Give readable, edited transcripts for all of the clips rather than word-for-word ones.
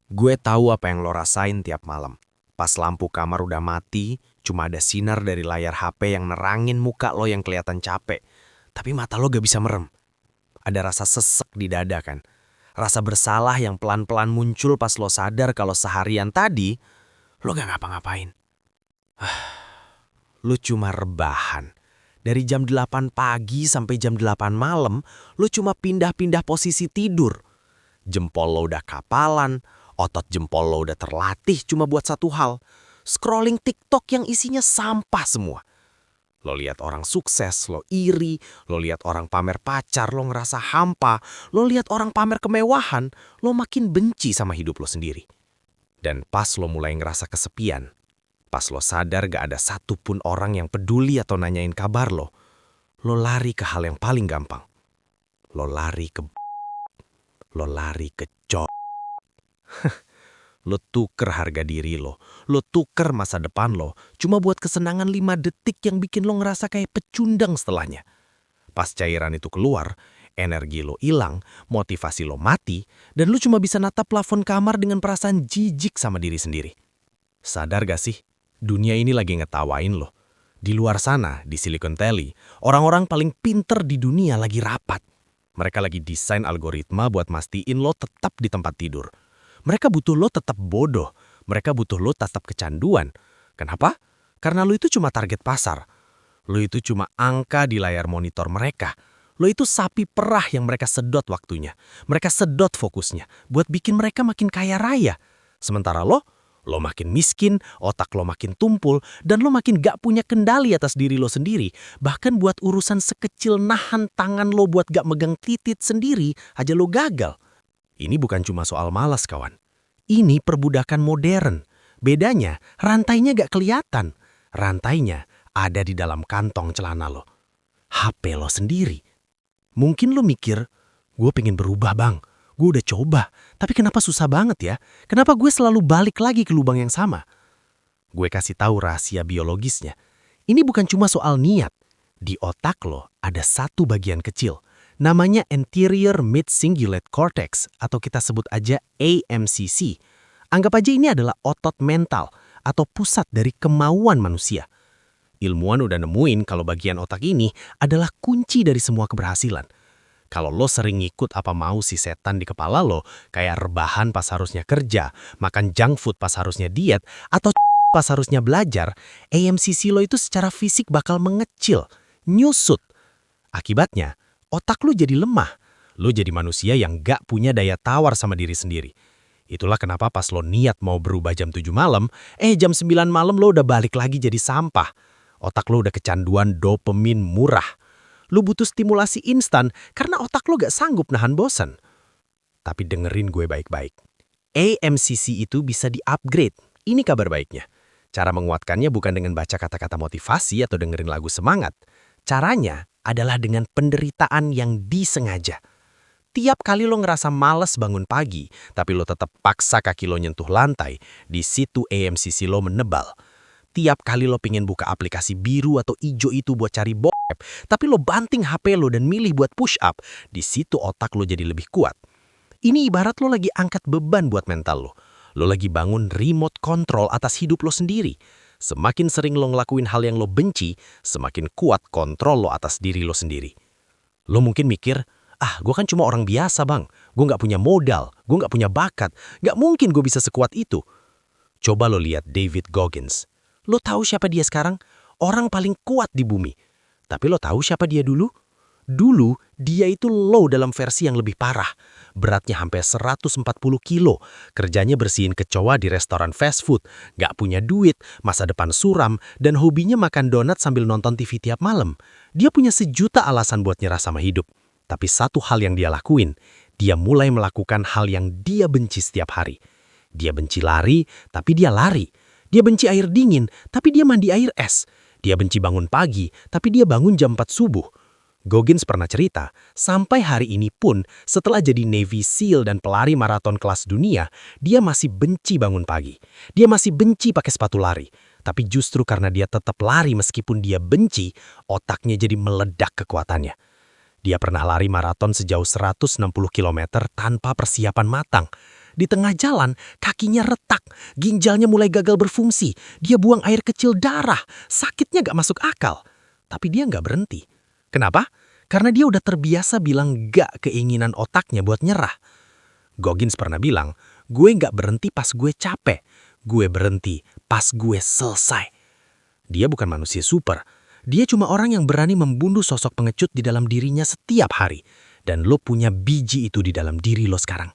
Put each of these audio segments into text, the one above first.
Gue tahu apa yang lo rasain tiap malam. Pas lampu kamar udah mati, cuma ada sinar dari layar HP yang nerangin muka lo yang kelihatan capek. Tapi mata lo gak bisa merem. Ada rasa sesek di dada kan? Rasa bersalah yang pelan-pelan muncul pas lo sadar kalau seharian tadi, lo gak ngapa-ngapain. Lo cuma rebahan. Dari jam 8 pagi sampai jam 8 malam, lo cuma pindah-pindah posisi tidur. Jempol lo udah kapalan, otot jempol lo udah terlatih cuma buat satu hal. Scrolling TikTok yang isinya sampah semua. Lo lihat orang sukses, lo iri. Lo lihat orang pamer pacar, lo ngerasa hampa. Lo lihat orang pamer kemewahan, lo makin benci sama hidup lo sendiri. Dan pas lo mulai ngerasa kesepian, pas lo sadar gak ada satupun orang yang peduli atau nanyain kabar lo lari ke hal yang paling gampang. Lo lari ke Lo tuker harga diri lo tuker masa depan lo, cuma buat kesenangan 5 detik yang bikin lo ngerasa kayak pecundang setelahnya. Pas cairan itu keluar, energi lo hilang, motivasi lo mati, dan lo cuma bisa natap plafon kamar dengan perasaan jijik sama diri sendiri. Sadar gak sih, dunia ini lagi ngetawain lo. Di luar sana, di Silicon Valley, orang-orang paling pinter di dunia lagi rapat. Mereka lagi desain algoritma buat mastiin lo tetap di tempat tidur. Mereka butuh lo tetap bodoh. Mereka butuh lo tetap kecanduan. Kenapa? Karena lo itu cuma target pasar. Lo itu cuma angka di layar monitor mereka. Lo itu sapi perah yang mereka sedot waktunya. Mereka sedot fokusnya buat bikin mereka makin kaya raya. Sementara lo makin miskin, otak lo makin tumpul, dan lo makin gak punya kendali atas diri lo sendiri. Bahkan buat urusan sekecil nahan tangan lo buat gak megang titit sendiri aja lo gagal. Ini bukan cuma soal malas, kawan. Ini perbudakan modern. Bedanya, rantainya gak kelihatan. Rantainya ada di dalam kantong celana lo. HP lo sendiri. Mungkin lo mikir, gue pengen berubah bang. Gue udah coba, tapi kenapa susah banget ya? Kenapa gue selalu balik lagi ke lubang yang sama? Gue kasih tahu rahasia biologisnya. Ini bukan cuma soal niat. Di otak lo ada satu bagian kecil. Namanya Anterior Mid-Cingulate Cortex atau kita sebut aja AMCC. Anggap aja ini adalah otot mental atau pusat dari kemauan manusia. Ilmuwan udah nemuin kalau bagian otak ini adalah kunci dari semua keberhasilan. Kalau lo sering ngikut apa mau si setan di kepala lo, kayak rebahan pas harusnya kerja, makan junk food pas harusnya diet, atau pas harusnya belajar, AMCC lo itu secara fisik bakal mengecil, nyusut. Akibatnya, otak lo jadi lemah. Lo jadi manusia yang gak punya daya tawar sama diri sendiri. Itulah kenapa pas lo niat mau berubah jam 7 malam, jam 9 malam lo udah balik lagi jadi sampah. Otak lo udah kecanduan dopamin murah. Lo butuh stimulasi instan karena otak lo gak sanggup nahan bosan. Tapi dengerin gue baik-baik. AMCC itu bisa di-upgrade. Ini kabar baiknya. Cara menguatkannya bukan dengan baca kata-kata motivasi atau dengerin lagu semangat. Caranya adalah dengan penderitaan yang disengaja. Tiap kali lo ngerasa males bangun pagi, tapi lo tetap paksa kaki lo nyentuh lantai, di situ AMCC lo menebal. Tiap kali lo pingin buka aplikasi biru atau ijo itu buat cari bokep, tapi lo banting HP lo dan milih buat push up, di situ otak lo jadi lebih kuat. Ini ibarat lo lagi angkat beban buat mental lo. Lo lagi bangun remote control atas hidup lo sendiri. Semakin sering lo ngelakuin hal yang lo benci, semakin kuat kontrol lo atas diri lo sendiri. Lo mungkin mikir, gue kan cuma orang biasa bang. Gue gak punya modal, gue gak punya bakat. Gak mungkin gue bisa sekuat itu. Coba lo lihat David Goggins. Lo tahu siapa dia sekarang? Orang paling kuat di bumi. Tapi lo tahu siapa dia dulu? Dulu, dia itu low dalam versi yang lebih parah. Beratnya hampir 140 kilo. Kerjanya bersihin kecoa di restoran fast food. Gak punya duit, masa depan suram, dan hobinya makan donat sambil nonton TV tiap malam. Dia punya sejuta alasan buat nyerah sama hidup. Tapi satu hal yang dia lakuin, dia mulai melakukan hal yang dia benci setiap hari. Dia benci lari, tapi dia lari. Dia benci air dingin, tapi dia mandi air es. Dia benci bangun pagi, tapi dia bangun jam 4 subuh. Goggins pernah cerita, sampai hari ini pun setelah jadi Navy SEAL dan pelari maraton kelas dunia, dia masih benci bangun pagi. Dia masih benci pakai sepatu lari. Tapi justru karena dia tetap lari meskipun dia benci, otaknya jadi meledak kekuatannya. Dia pernah lari maraton sejauh 160 km tanpa persiapan matang. Di tengah jalan, kakinya retak, ginjalnya mulai gagal berfungsi, dia buang air kecil darah, sakitnya gak masuk akal. Tapi dia gak berhenti. Kenapa? Karena dia udah terbiasa bilang gak keinginan otaknya buat nyerah. Goggins pernah bilang, gue gak berhenti pas gue capek, gue berhenti pas gue selesai. Dia bukan manusia super, dia cuma orang yang berani membunuh sosok pengecut di dalam dirinya setiap hari. Dan lo punya biji itu di dalam diri lo sekarang.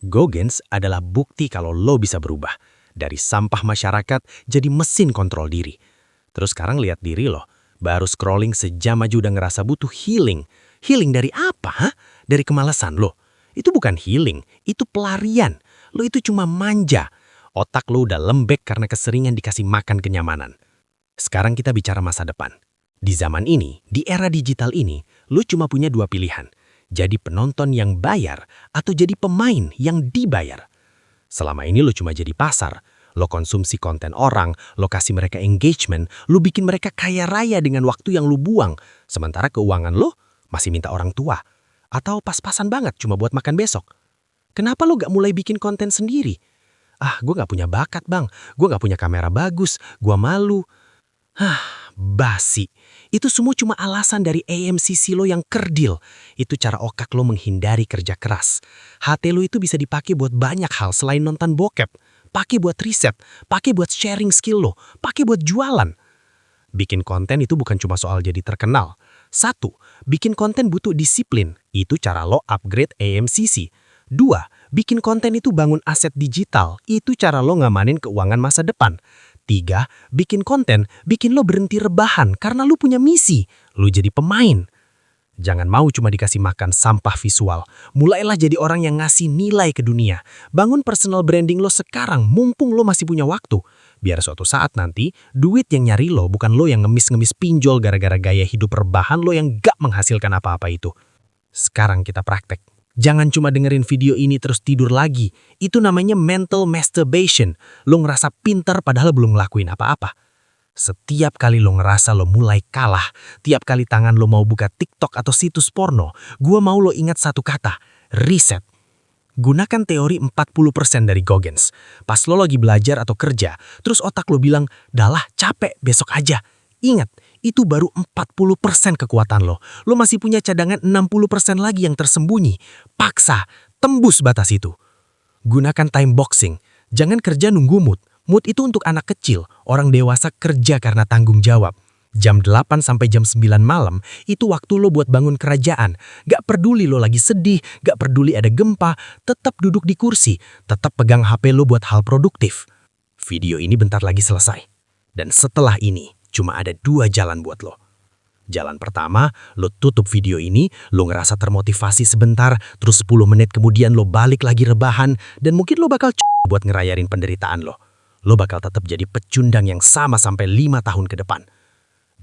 Goggins adalah bukti kalau lo bisa berubah. Dari sampah masyarakat jadi mesin kontrol diri. Terus sekarang lihat diri lo, baru scrolling sejam aja udah ngerasa butuh healing. Healing dari apa? Hah? Dari kemalasan lo. Itu bukan healing, itu pelarian. Lo itu cuma manja. Otak lo udah lembek karena keseringan dikasih makan kenyamanan. Sekarang kita bicara masa depan. Di zaman ini, di era digital ini, lo cuma punya dua pilihan. Jadi penonton yang bayar atau jadi pemain yang dibayar. Selama ini lo cuma jadi pasar. Lo konsumsi konten orang, lo kasih mereka engagement, lo bikin mereka kaya raya dengan waktu yang lo buang. Sementara keuangan lo masih minta orang tua. Atau pas-pasan banget cuma buat makan besok. Kenapa lo gak mulai bikin konten sendiri? Gue gak punya bakat bang, gue gak punya kamera bagus, gue malu. Basi. Itu semua cuma alasan dari AMCC lo yang kerdil. Itu cara otak lo menghindari kerja keras. HT lo itu bisa dipakai buat banyak hal selain nonton bokep. Pakai buat riset, pakai buat sharing skill lo, pakai buat jualan. Bikin konten itu bukan cuma soal jadi terkenal. 1. Bikin konten butuh disiplin. Itu cara lo upgrade AMCC. 2. Bikin konten itu bangun aset digital. Itu cara lo ngamanin keuangan masa depan. 3. Bikin konten, bikin lo berhenti rebahan karena lo punya misi. Lo jadi pemain. Jangan mau cuma dikasih makan sampah visual. Mulailah jadi orang yang ngasih nilai ke dunia. Bangun personal branding lo sekarang, mumpung lo masih punya waktu. Biar suatu saat nanti, duit yang nyari lo bukan lo yang ngemis-ngemis pinjol gara-gara gaya hidup rebahan lo yang gak menghasilkan apa-apa itu. Sekarang kita praktek. Jangan cuma dengerin video ini terus tidur lagi. Itu namanya mental masturbation. Lo ngerasa pintar padahal belum ngelakuin apa-apa. Setiap kali lo ngerasa lo mulai kalah, tiap kali tangan lo mau buka TikTok atau situs porno, gua mau lo ingat satu kata, reset. Gunakan teori 40% dari Goggins. Pas lo lagi belajar atau kerja, terus otak lo bilang, "Dalah, capek, besok aja." Ingat, itu baru 40% kekuatan lo. Lo masih punya cadangan 60% lagi yang tersembunyi. Paksa, tembus batas itu. Gunakan time boxing. Jangan kerja nunggu mood. Mood itu untuk anak kecil, orang dewasa kerja karena tanggung jawab. Jam 8 sampai jam 9 malam, itu waktu lo buat bangun kerajaan. Gak peduli lo lagi sedih, gak peduli ada gempa, tetap duduk di kursi, tetap pegang HP lo buat hal produktif. Video ini bentar lagi selesai. Dan setelah ini, cuma ada 2 jalan buat lo. Jalan pertama, lo tutup video ini, lo ngerasa termotivasi sebentar, terus 10 menit kemudian lo balik lagi rebahan, dan mungkin lo bakal buat ngerayain penderitaan lo. Lo bakal tetap jadi pecundang yang sama sampai 5 tahun ke depan.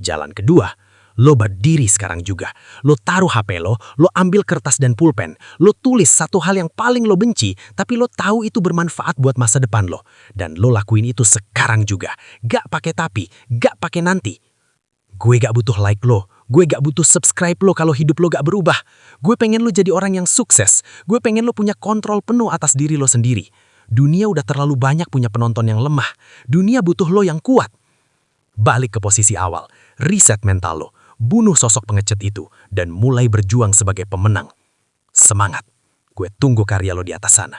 Jalan kedua, lo berdiri sekarang juga. Lo taruh HP lo ambil kertas dan pulpen, lo tulis satu hal yang paling lo benci, tapi lo tahu itu bermanfaat buat masa depan lo. Dan lo lakuin itu sekarang juga. Gak pakai tapi, gak pakai nanti. Gue gak butuh like lo, gue gak butuh subscribe lo kalau hidup lo gak berubah. Gue pengen lo jadi orang yang sukses. Gue pengen lo punya kontrol penuh atas diri lo sendiri. Dunia udah terlalu banyak punya penonton yang lemah. Dunia butuh lo yang kuat. Balik ke posisi awal, reset mental lo, bunuh sosok pengecut itu, dan mulai berjuang sebagai pemenang. Semangat, gue tunggu karya lo di atas sana.